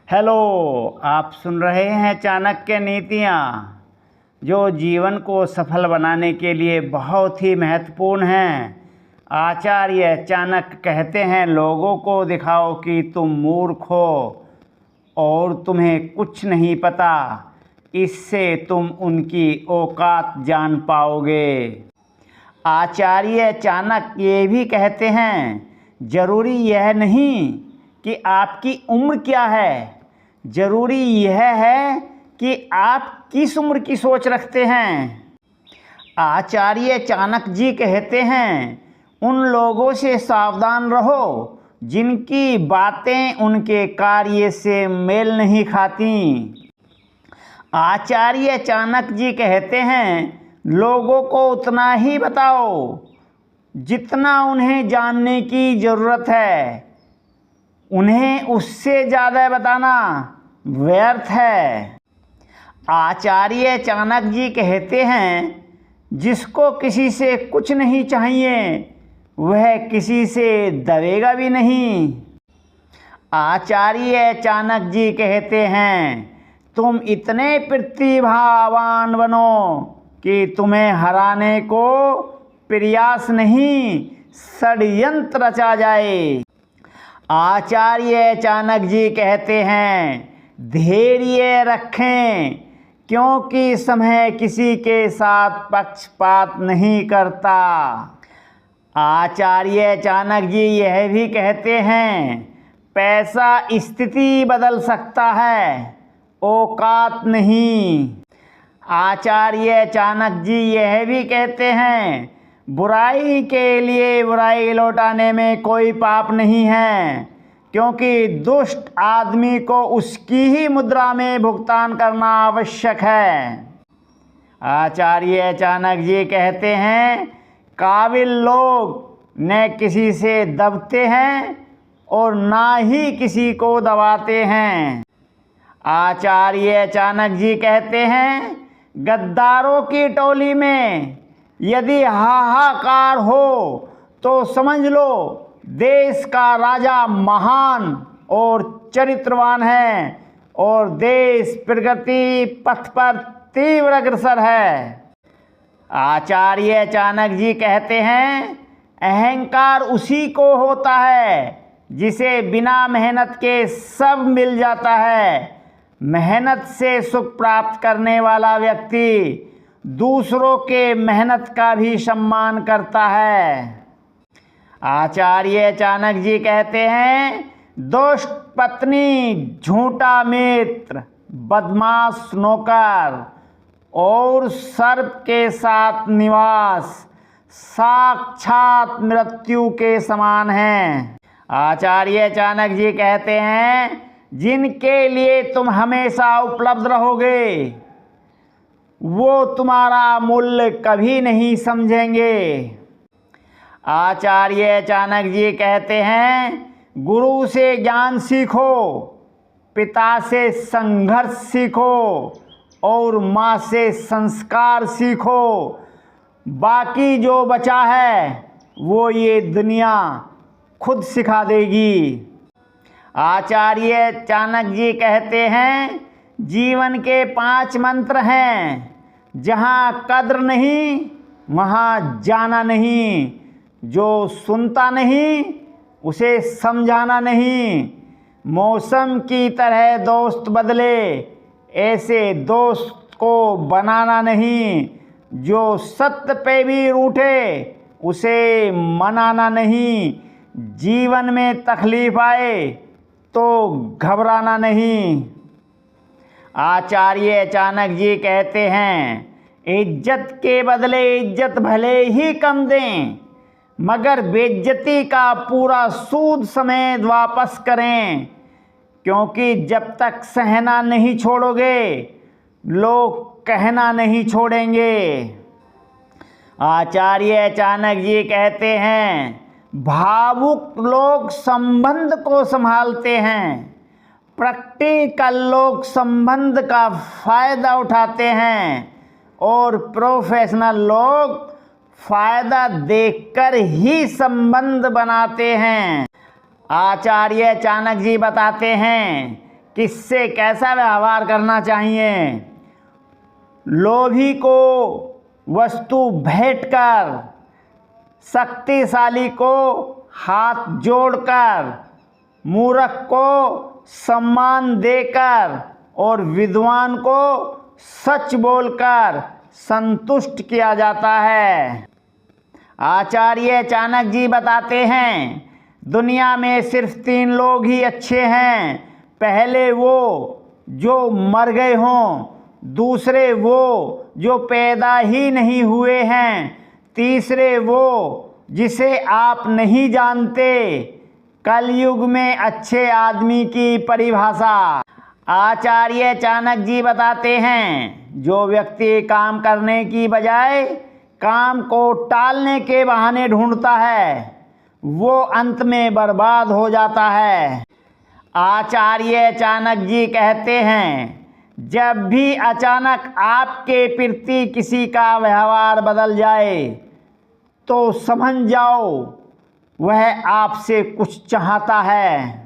Hello, आप सुन रहे हैं चाणक्य नीतियाँ, जो जीवन को सफल बनाने के लिए बहुत ही महत्वपूर्ण हैं। आचार्य चाणक्य कहते हैं, लोगों को दिखाओ कि तुम मूर्ख हो और तुम्हें कुछ नहीं पता, इससे तुम उनकी औकात जान पाओगे। आचार्य चाणक्य ये भी कहते हैं, जरूरी यह नहीं कि आपकी उम्र क्या है, जरूरी यह है कि आप किस उम्र की सोच रखते हैं। आचार्य चाणक्य जी कहते हैं, उन लोगों से सावधान रहो जिनकी बातें उनके कार्य से मेल नहीं खाती। आचार्य चाणक्य जी कहते हैं, लोगों को उतना ही बताओ जितना उन्हें जानने की ज़रूरत है, उन्हें उससे ज़्यादा बताना व्यर्थ है। आचार्य चाणक्य जी कहते हैं, जिसको किसी से कुछ नहीं चाहिए वह किसी से दबेगा भी नहीं। आचार्य चाणक्य जी कहते हैं, तुम इतने प्रतिभावान बनो कि तुम्हें हराने को प्रयास नहीं षड्यंत्र रचा जाए। आचार्य चाणक्य जी कहते हैं, धैर्य रखें क्योंकि समय किसी के साथ पक्षपात नहीं करता। आचार्य चाणक्य जी यह भी कहते हैं, पैसा स्थिति बदल सकता है, औकात नहीं। आचार्य चाणक्य जी यह भी कहते हैं, बुराई के लिए बुराई लौटाने में कोई पाप नहीं है, क्योंकि दुष्ट आदमी को उसकी ही मुद्रा में भुगतान करना आवश्यक है। आचार्य चाणक्य जी कहते हैं, काबिल लोग न किसी से दबते हैं और ना ही किसी को दबाते हैं। आचार्य चाणक्य जी कहते हैं, गद्दारों की टोली में यदि हाहाकार हो तो समझ लो देश का राजा महान और चरित्रवान है और देश प्रगति पथ पर तीव्र अग्रसर है। आचार्य चाणक्य जी कहते हैं, अहंकार उसी को होता है जिसे बिना मेहनत के सब मिल जाता है। मेहनत से सुख प्राप्त करने वाला व्यक्ति दूसरों के मेहनत का भी सम्मान करता है। आचार्य चाणक्य जी कहते हैं, दुष्ट पत्नी, झूठा मित्र, बदमाश नौकर और सर्प के साथ निवास साक्षात मृत्यु के समान है। आचार्य चाणक्य जी कहते हैं, जिनके लिए तुम हमेशा उपलब्ध रहोगे वो तुम्हारा मूल्य कभी नहीं समझेंगे। आचार्य चाणक्य जी कहते हैं, गुरु से ज्ञान सीखो, पिता से संघर्ष सीखो और माँ से संस्कार सीखो। बाकी जो बचा है वो ये दुनिया खुद सिखा देगी। आचार्य चाणक्य जी कहते हैं, जीवन के 5 मंत्र हैं, जहाँ कद्र नहीं वहाँ जाना नहीं, जो सुनता नहीं उसे समझाना नहीं, मौसम की तरह दोस्त बदले ऐसे दोस्त को बनाना नहीं, जो सत्य पे भी रूठे उसे मनाना नहीं, जीवन में तकलीफ आए तो घबराना नहीं। आचार्य चाणक्य जी कहते हैं, इज्जत के बदले इज्जत भले ही कम दें, मगर बेइज्जती का पूरा सूद समेत वापस करें, क्योंकि जब तक सहना नहीं छोड़ोगे लोग कहना नहीं छोड़ेंगे। आचार्य चाणक्य जी कहते हैं, भावुक लोग संबंध को संभालते हैं, प्रैक्टिकल लोग संबंध का फायदा उठाते हैं और प्रोफेशनल लोग फायदा देखकर ही संबंध बनाते हैं। आचार्य चाणक्य जी बताते हैं किससे कैसा व्यवहार करना चाहिए। लोभी को वस्तु भेंट कर, शक्तिशाली को हाथ जोड़कर, मूर्ख को सम्मान देकर और विद्वान को सच बोलकर संतुष्ट किया जाता है। आचार्य चाणक्य जी बताते हैं, दुनिया में सिर्फ 3 लोग ही अच्छे हैं। पहले वो जो मर गए हों, दूसरे वो जो पैदा ही नहीं हुए हैं, तीसरे वो जिसे आप नहीं जानते। कलयुग में अच्छे आदमी की परिभाषा। आचार्य चाणक्य जी बताते हैं, जो व्यक्ति काम करने की बजाय काम को टालने के बहाने ढूंढता है, वो अंत में बर्बाद हो जाता है। आचार्य चाणक्य जी कहते हैं, जब भी अचानक आपके प्रति किसी का व्यवहार बदल जाए तो समझ जाओ वह आपसे कुछ चाहता है।